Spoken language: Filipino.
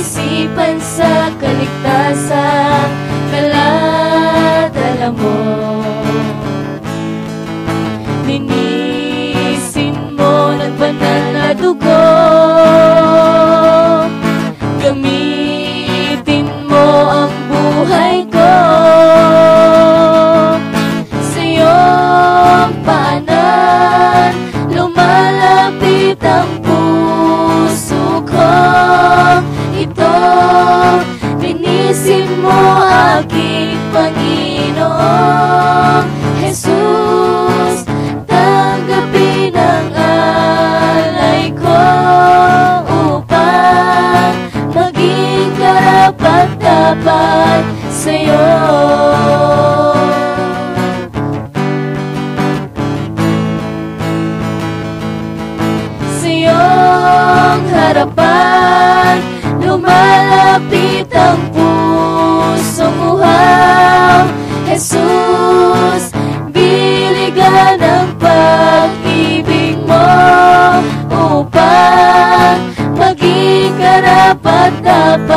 isipan sa kaligtasang daladala mo. Linisin mo ng banal na dugo, gamitin mo ang buhay ko. Sa iyong paanan lumalapit ang puso ko. Ito, linisin mo aking Panginoong Jesus. Tanggapin ang alay ko upang maging karapat-dapat sa'yo. Sa iyong harapan lumalapit ang pusong uhaw. Jesus, biligan ang pag-ibig mo upang maging karapat-dapat